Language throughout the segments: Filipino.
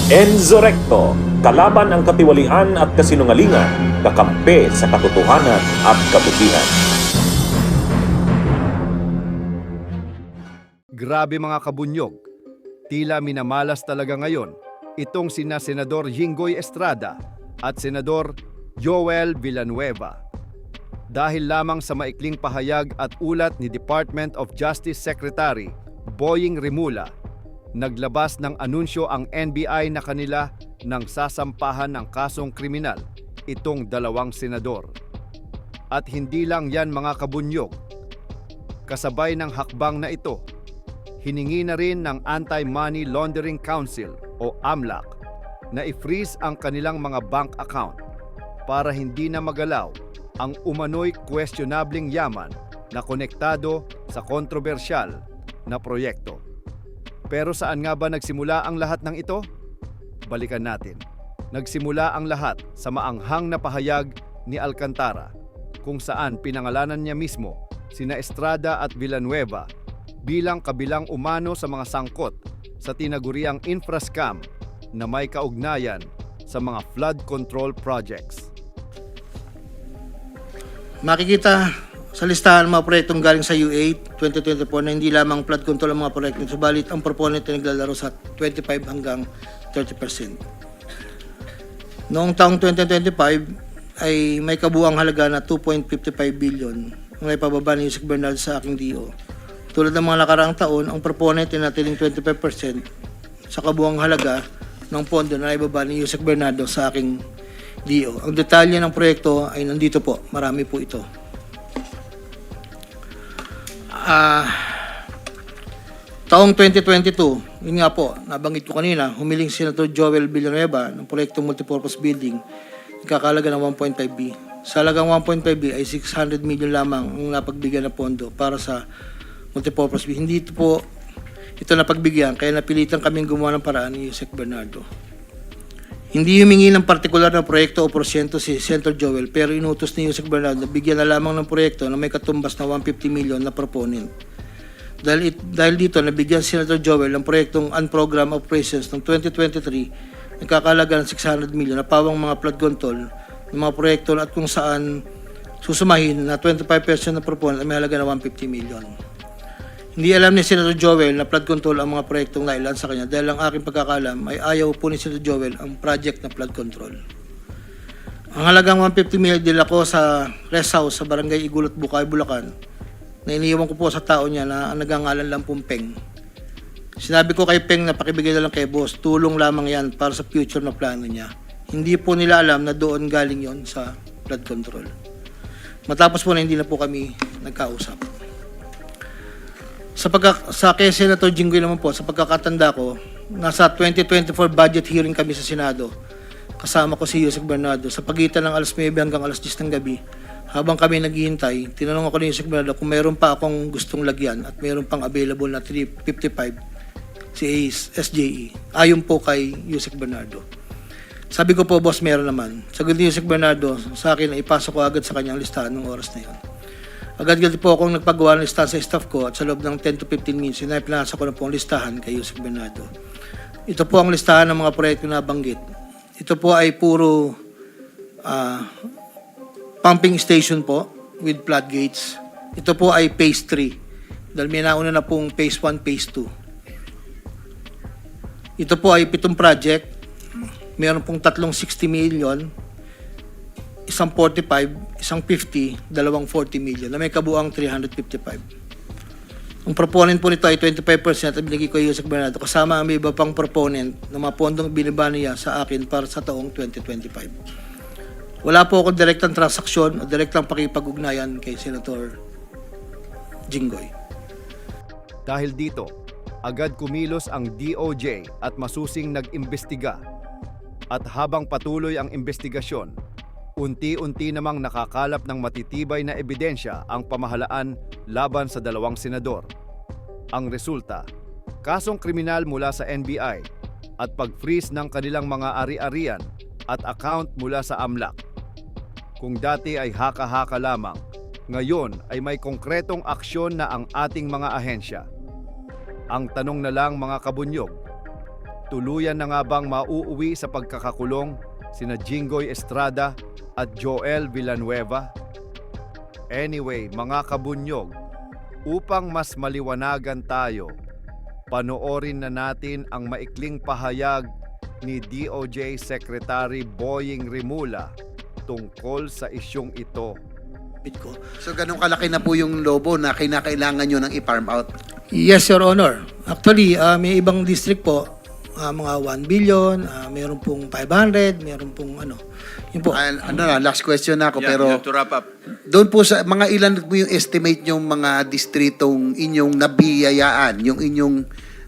Enzo Recto, kalaban ang katiwalian at kasinungalingan, kakampi sa katotohanan at kabutihan. Grabe mga kabunyog, tila minamalas talaga ngayon itong sina Senador Jinggoy Estrada at Senador Joel Villanueva. Dahil lamang sa maikling pahayag at ulat ni Department of Justice Secretary Boying Rimula, naglabas ng anunsyo ang NBI na kanila nang sasampahan ng kasong kriminal itong dalawang senador. At hindi lang yan mga kabunyog, kasabay ng hakbang na ito, hiningi na rin ng Anti-Money Laundering Council o AMLAC na i-freeze ang kanilang mga bank account para hindi na magalaw ang umano'y questionabling yaman na konektado sa kontrobersyal na proyekto. Pero saan nga ba nagsimula ang lahat ng ito? Balikan natin. Nagsimula ang lahat sa maanghang na pahayag ni Alcantara kung saan pinangalanan niya mismo sina Estrada at Villanueva bilang kabilang umano sa mga sangkot sa tinaguriang infrascam na may kaugnayan sa mga flood control projects. Makikita sa listahan ng mga proyektong galing sa U8 2024 na hindi lamang flood control ang mga proyekto, subalit ang proponent ay naglalaro sa 25 hanggang 30%. Noong taong 2025 ay may kabuuang halaga na 2.55 billion ang naipababa ni Yusek Bernal sa aking DO. Tulad ng mga nakaraang taon, ang proponent ay natiling 25% sa kabuuang halaga ng pondo na naibaba ni Yusek Bernardo sa aking DO. Ang detalye ng proyekto ay nandito po, marami po ito. Taong 2022, yun nga po, nabanggit ko kanina, humiling si Senator Joel Villanueva ng proyektong multipurpose building, ikakalaga ng 1.5B. Sa halagang 1.5B ay 600 million lamang ang napagbigyan na pondo para sa multipurpose building. Hindi ito napagbigyan, kaya napilitan kaming gumawa ng paraan ni Yusek Bernardo. Hindi humingi ng partikular na proyekto o porsyento si Senator Joel, pero inutos ni Yusek Bernardo na bigyan na lamang ng proyekto na may katumbas na 150 million na proponent. Dahil dito, nabigyan si Senator Joel ng proyektong Unprogrammed Operations ng 2023 nagkakalaga ng 600 million na pawang mga flood control ng mga proyekto at kung saan susumahin na 25% na proponent ay may halaga na 150 million. Hindi alam ni Senator Joel na flood control ang mga proyektong nailan sa kanya dahil ang aking pagkakalam ay ayaw po ni Senator Joel ang project na flood control. Ang halagang 150 million dila ko sa rest house sa barangay Igulot, Bukay, Bulacan na iniiwan ko po sa tao niya na ang nagangalan lang pong Peng. Sinabi ko kay Peng na pakibigay na lang kay boss, tulong lamang yan para sa future na plano niya. Hindi po nila alam na doon galing yon sa flood control. Matapos po na hindi na po kami nagkausap. Sa kay Senator Jinggoy naman po, sa pagkakatanda ko, nasa 2024 budget hearing kami sa Senado. Kasama ko si Yusek Bernardo sa pagitan ng alas 9 hanggang alas 10 ng gabi. Habang kami naghihintay, tinanong ako ni Yusek Bernardo kung mayroon pa akong gustong lagyan at mayroon pang available na 355 si SJE. Ayon po kay Yusek Bernardo. Sabi ko po, boss, meron naman. Sagot ni Yusek Bernardo sa akin na ipasok ko agad sa kanyang listahan ng oras na yon. Agad-agad po akong nagpagawa ng listahan sa staff ko at sa loob ng 10 to 15 minutes, pinasa ko na po ang listahan kay Yusek Bernardo. Ito po ang listahan ng mga proyekto na banggit. Ito po ay puro pumping station po with floodgates. Ito po ay phase 3 dahil may nauna na pong phase 1, phase 2. Ito po ay 7 project. Meron pong 360 million, isang 45, isang 50, dalawang 40 million na may kabuang 355. Ang proponent po nito ay 25% at binigay ko Yusek Bernardo kasama ang may iba pang proponent na mga pondong binaba niya sa akin para sa taong 2025. Wala po akong direktang transaksyon o direktang pakipag-ugnayan kay Senator Jinggoy. Dahil dito, agad kumilos ang DOJ at masusing nag-imbestiga. At habang patuloy ang investigasyon, unti-unti namang nakakalap ng matitibay na ebidensya ang pamahalaan laban sa dalawang senador. Ang resulta, kasong kriminal mula sa NBI at pag-freeze ng kanilang mga ari-arian at account mula sa AMLAC. Kung dati ay haka-haka lamang, ngayon ay may konkretong aksyon na ang ating mga ahensya. Ang tanong na lang mga kabunyog, Tuluyan na nga bang mauuwi sa pagkakakulong sina Jinggoy Estrada at Joel Villanueva? Anyway, mga kabunyog, upang mas maliwanagan tayo, panoorin na natin ang maikling pahayag ni DOJ Secretary Boying Rimula tungkol sa isyong ito. ko. So ganun kalaki na po yung lobo na kinakailangan nyo ng i-farm out? Yes, Your Honor. Actually, may ibang district po, mga 1 billion, meron pong 500, meron pong yun po. Last question na ako, Yeah, pero you have to wrap up. doon po sa mga ilan po yung estimate yung mga distritong inyong nabiyayaan, yung inyong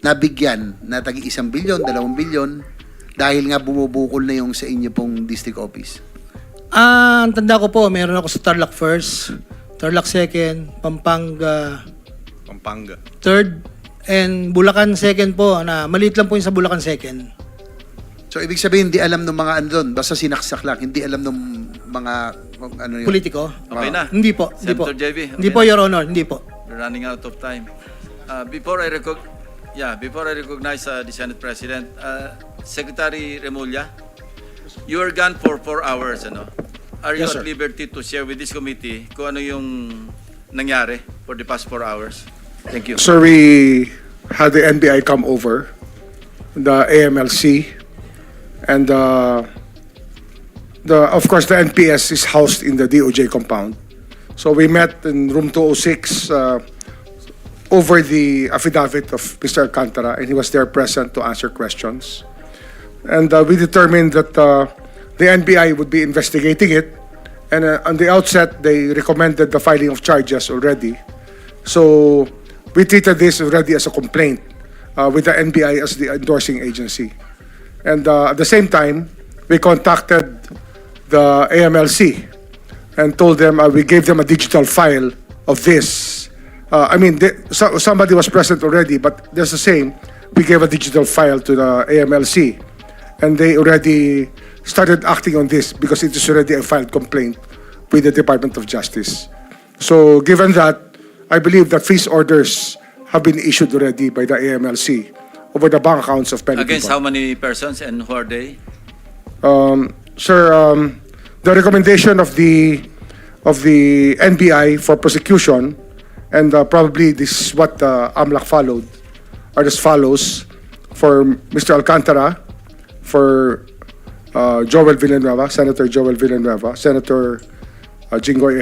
nabigyan na tagi 1 billion, 2 billion, dahil nga bumubukol na yung sa inyo pong district office? Ang tanda ko po, meron ako sa Tarlac first, Tarlac second, Pampanga third, and Bulacan second po, na maliit lang po yung sa Bulacan second. So ibig sabihin, hindi alam ng mga doon, basta sinaksak lang, hindi alam ng mga yun. Politiko? Okay na. Hindi po, hindi po. Senator JV, Hindi okay po, na. Your Honor, hindi po. We're running out of time. Before I recognize the Senate President, Secretary Remulla, you are gone for 4 hours, Are you Yes, at sir. liberty to share with this committee kung ano yung nangyari for the past 4 hours? Thank you. So we had the NBI come over, the AMLC, and of course the NPS is housed in the DOJ compound. So we met in room 206 over the affidavit of Mr. Alcantara, and he was there present to answer questions. And we determined that the NBI would be investigating it, and on the outset they recommended the filing of charges already. So we treated this already as a complaint with the NBI as the endorsing agency. And at the same time, we contacted the AMLC and told them we gave them a digital file of this. Somebody was present already, but just the same, we gave a digital file to the AMLC. And they already started acting on this because it is already a filed complaint with the Department of Justice. So given that, I believe that freeze orders have been issued already by the AMLC over the bank accounts of many Against people. how many persons and who are they? Sir, the recommendation of the NBI for prosecution, and probably this is what AMLAC followed, are as follows: for Mr. Alcantara, for Joel Villanueva, Senator Joel Villanueva, Senator Jinggoy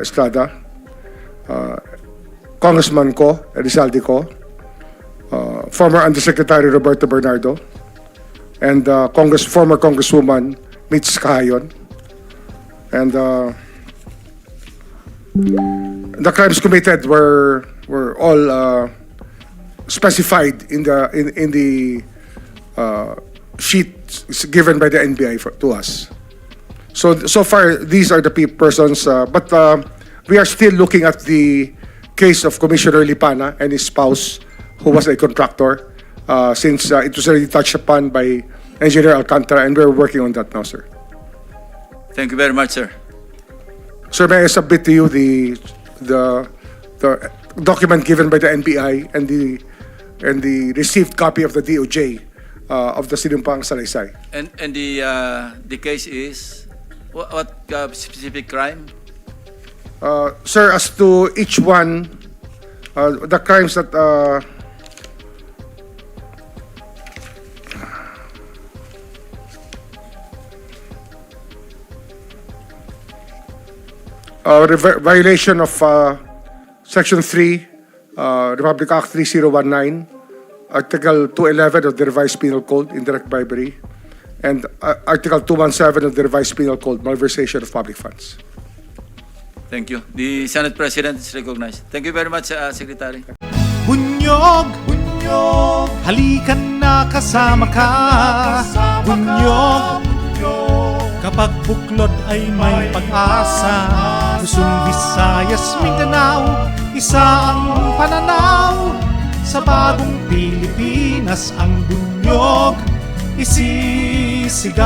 Estrada, Congressman Ko, Rizaldi Ko, former Undersecretary Roberto Bernardo, and former Congresswoman Mitch Kahayon. And the crimes committed were all specified in the sheet given by the NBI to us. So far, these are the persons, but we are still looking at the case of Commissioner Lipana and his spouse, who was a contractor, since it was already touched upon by Engineer Alcantara, and we're working on that now, sir. Thank you very much, sir. Sir, may I submit to you the document given by the NBI and the received copy of the DOJ of the Sinumpang Salaysay. And the case is what specific crime? Sir, as to each one, the crimes that violation of Section 3, Republic Act 3019, Article 211 of the Revised Penal Code, indirect bribery, and Article 217 of the Revised Penal Code, malversation of public funds. Thank you. The Senate President is recognized. Thank you very much, Secretary. Bunyog, bunyog, halikan na kasama ka. Bunyog, kapag buklod ay may pag-asa. Luzon, Visayas, Mindanao, isa ang pananaw. Sa bagong Pilipinas ang bunyog isisigaw.